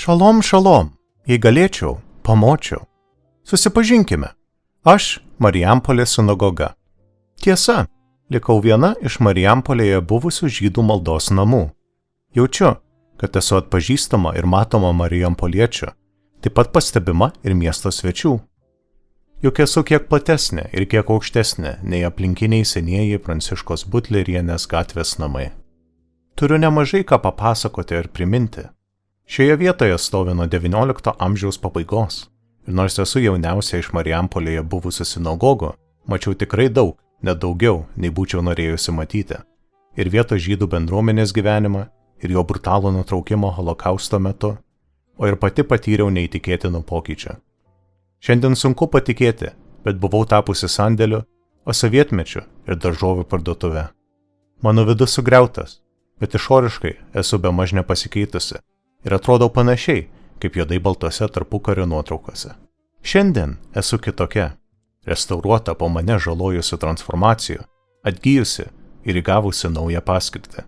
Šalom, šalom, jei galėčiau, pamočiau. Susipažinkime, aš Marijampolės sinagoga. Tiesa, likau viena iš Marijampolėje buvusių žydų maldos namų. Jaučiu, kad esu atpažįstama ir matoma Marijampoliečio, taip pat pastebima ir miesto svečių. Juk esu kiek platesnė ir kiek aukštesnė nei aplinkiniai senieji Pranciškos Butlerienės gatvės namai. Turiu nemažai ką papasakoti ir priminti. Šioje vietoje stovi nuo XIX amžiaus pabaigos ir nors esu jauniausia iš Marijampolėje buvusių sinagogų, mačiau tikrai daug, net daugiau, nei būčiau norėjusi matyti. Ir vietos žydų bendruomenės gyvenimą, ir jo brutalų nutraukimo holokausto metu, o ir pati patyriau neįtikėtinų pokyčių. Šiandien sunku patikėti, bet buvau tapusi sandėliu, o sovietmečiu ir daržovių parduotuve. Mano vidus sugriautas, bet išoriškai esu bemaž nepasikeitusi ir atrodau panašiai, kaip juodai baltose tarpukario nuotraukose. Šiandien esu kitokia, restauruota po mane žalojusių transformacijų, atgyjusi ir įgavusi naują paskirtį.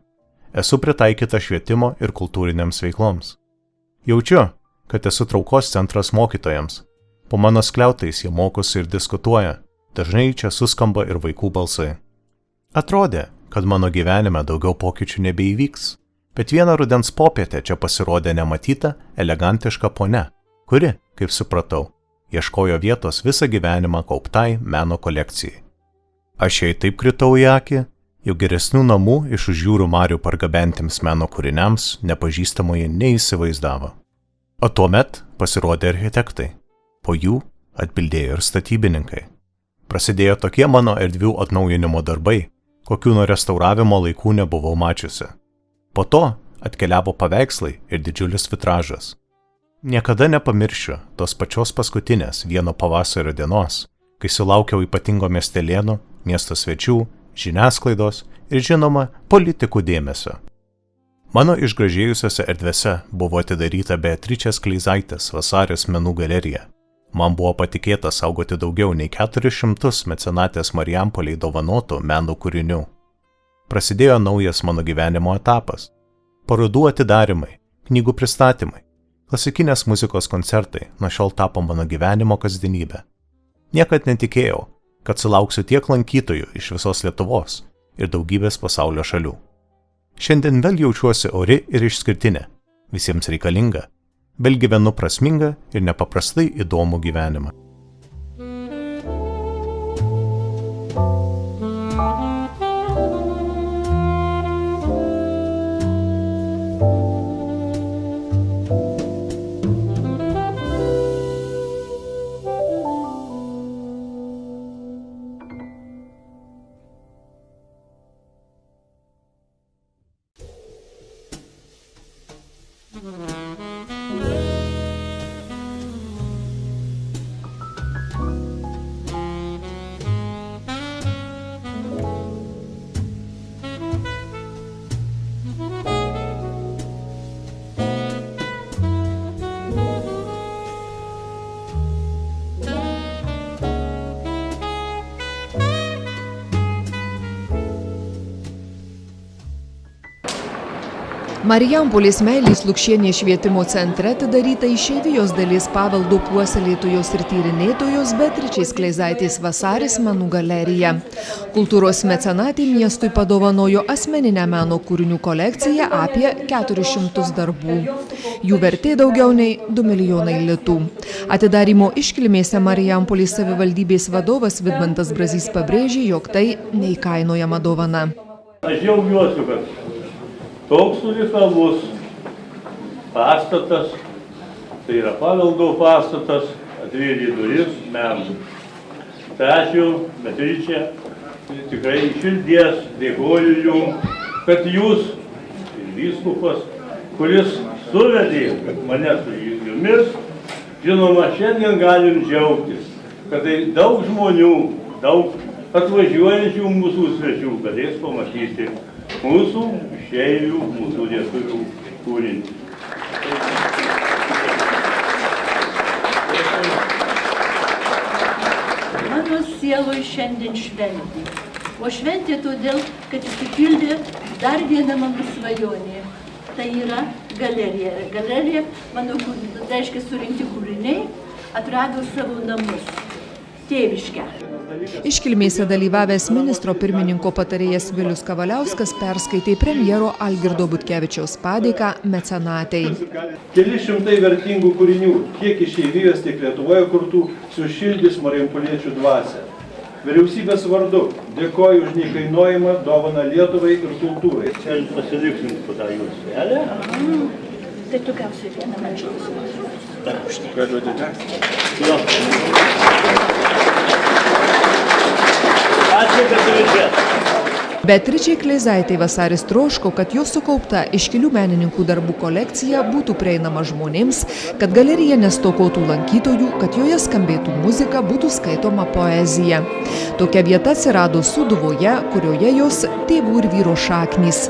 Esu pritaikyta švietimo ir kultūrinėms veikloms. Jaučiu, kad esu traukos centras mokytojams. Po mano skliautais jie mokosi ir diskutuoja, dažnai čia suskamba ir vaikų balsai. Atrodė, kad mano gyvenime daugiau pokyčių nebeįvyks, bet vieną rudens popietę čia pasirodė nematyta, elegantiška ponia, kuri, kaip supratau, ieškojo vietos visą gyvenimą kauptai meno kolekcijai. Aš jai taip kritau į akį, jau geresnių namų iš už jūrų marių pargabentiems meno kūriniams nepažįstamoji neįsivaizdavo. O tuomet pasirodė architektai. Po jų atbildėjo ir statybininkai. Prasidėjo tokie mano erdvių atnaujinimo darbai, kokių nuo restauravimo laikų nebuvau mačiusi. Po to atkeliavo paveikslai ir didžiulis vitražas. Niekada nepamiršiu tos pačios paskutinės vieno pavasario dienos, kai sulaukiau ypatingo miestelėnų, miesto svečių, žiniasklaidos ir žinoma politikų dėmesio. Mano išgražėjusiose erdvėse buvo atidaryta Beatričės Kleizaitės Vasaris menų galerija. Man buvo patikėta saugoti daugiau nei 400 mecenatės Marijampoliai dovanotų meno kūrinių. Prasidėjo naujas mano gyvenimo etapas. Parodų atidarymai, knygų pristatymai, klasikinės muzikos koncertai nuo šiol tapo mano gyvenimo kasdienybė. Niekad netikėjau, kad sulauksiu tiek lankytojų iš visos Lietuvos ir daugybės pasaulio šalių. Šiandien vėl jaučiuosi ori ir išskirtinė, visiems reikalinga, vėl gyvenu prasmingą ir nepaprastai įdomų gyvenimą. Marijampolės Meilės Lukšienės švietimo centre atidaryta išeivijos dalies paveldo puoselėtojos ir tyrinėtojos Beatričės Kleizaitės Vasaris menų galerija. Kultūros mecenatė miestui padovanojo asmeninę meno kūrinių kolekciją apie 400 darbų. Jų vertė daugiau nei 2 milijonai litų. Atidarymo iškilmėse Marijampolės savivaldybės vadovas Vidmantas Brazys pabrėžė, jog tai neįkainojama dovana. Aš džiaugiuosi, kad toks unikalus pastatas, tai yra paveldo pastatas, atvėrė duris menui. Tai ačiū, Beatričė, tikrai iš širdies dėkoju jums, kad jūs ir vyskupas, kuris suvedė mane su jumis, žinoma, šiandien galim džiaugtis, kad tai daug žmonių, daug atvažiuojančių mūsų svečių galės pamatyti mūsų išeivių, mūsų lietuvių kūrinį. Mano sieloj šiandien šventė. O šventė todėl, kad išsipildė dar viena mano svajonė. tai yra galerija. Galerija, mano, reiškia, surinkti kūriniai, atrado savo namus. Tėviškę. Iškilmėse dalyvavęs ministro pirmininko patarėjas Vilius Kavaliauskas perskaitė premjero Algirdo Butkevičiaus padėką mecenatei. Keli šimtai vertingų kūrinių, tiek išeivijos, tiek Lietuvoje kurtų, sušildys marijampoliečių dvasią. Vyriausybės vardu dėkoju už neįkainojimą dovaną Lietuvai ir kultūrai. Čia pasiliksim po tą juostelę. Tai tu gausi vieną mažiausią. Jo. Ačiū, Beatričė. Beatričei Kleizaitei Vasaris troško, kad jos sukaupta iškilių menininkų darbų kolekcija būtų prieinama žmonėms, kad galerija nestokotų lankytojų, kad joje skambėtų muzika, būtų skaitoma poezija. Tokia vieta atsirado Sūduvoje, kurioje jos tėvų ir vyro šaknys.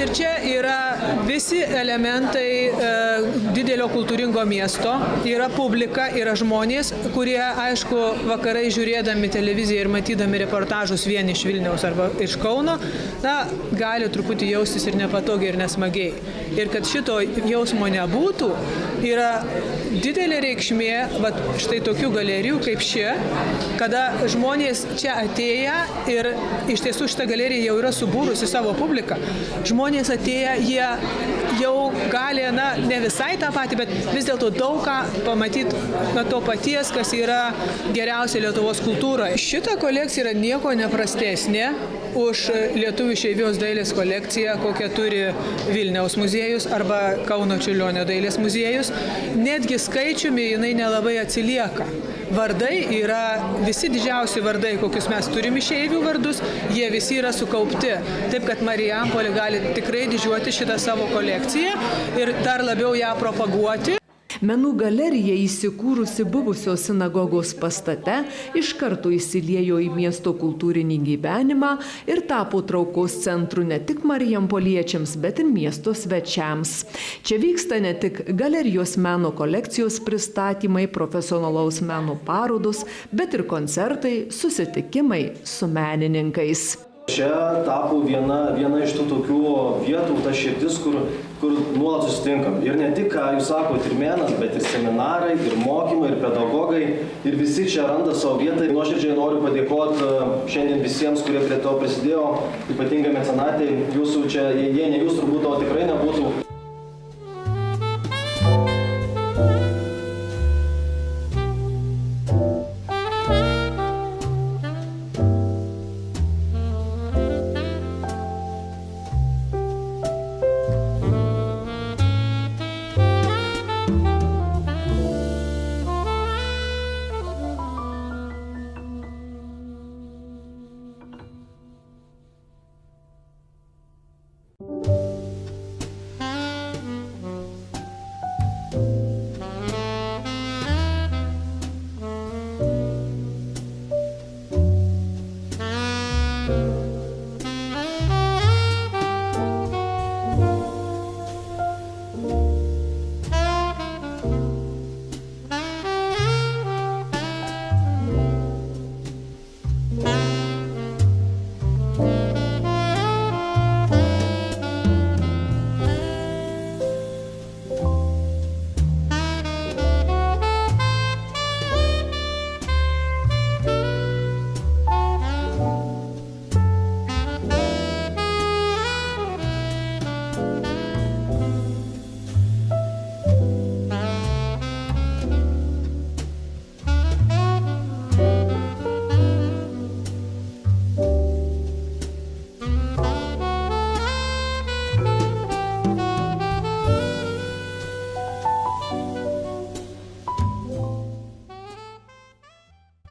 ir čia yra visi elementai didelio kultūringo miesto. Yra publika, yra žmonės, kurie, aišku, vakarai žiūrėdami televiziją ir matydami reportažus vien iš Vilniaus arba iš Kauno, gali truputį jaustis ir nepatogiai ir nesmagiai. Ir kad šito jausmo nebūtų, yra didelė reikšmė štai tokių galerijų kaip ši, kada žmonės čia atėję ir iš tiesų šitą galeriją jau yra subūrusi savo publiką. Žmonės atėję, jie jau gali, ne visai tą patį, bet vis dėlto daug ką pamatyti to paties, kas yra geriausia Lietuvos kultūroje. Šita kolekcija yra nieko neprastesnė už lietuvių išeivijos dailės kolekciją, kokią turi Vilniaus muziejus arba Kauno Čiurlionio dailės muziejus. Netgi skaičiumi jinai nelabai atsilieka. Vardai yra visi didžiausi vardai, kokius mes turime išeivių vardus, jie visi yra sukaupti. Taip, kad Marijampolė gali tikrai didžiuoti šitą savo kolekciją ir dar labiau ją propaguoti. Menų galerija įsikūrusi buvusios sinagogos pastate iš karto įsiliejo į miesto kultūrinį gyvenimą ir tapo traukos centru ne tik marijampoliečiams, bet ir miesto svečiams. Čia vyksta ne tik galerijos meno kolekcijos pristatymai, profesionalaus meno parodos, bet ir koncertai, susitikimai su menininkais. Čia tapo viena iš tų tokių vietų, ta širdis, kur nuolat susitinkam. Ir ne tik, ką jūs sakote, ir menas, bet ir seminarai, ir mokymai, ir pedagogai. Ir visi čia randa savo vietą. Nuoširdžiai noriu padėkoti šiandien visiems, kurie prie to prisidėjo, ypatingai mecenatei. Jūsų čia, jei ne jūs turbūt to tikrai nebūtų.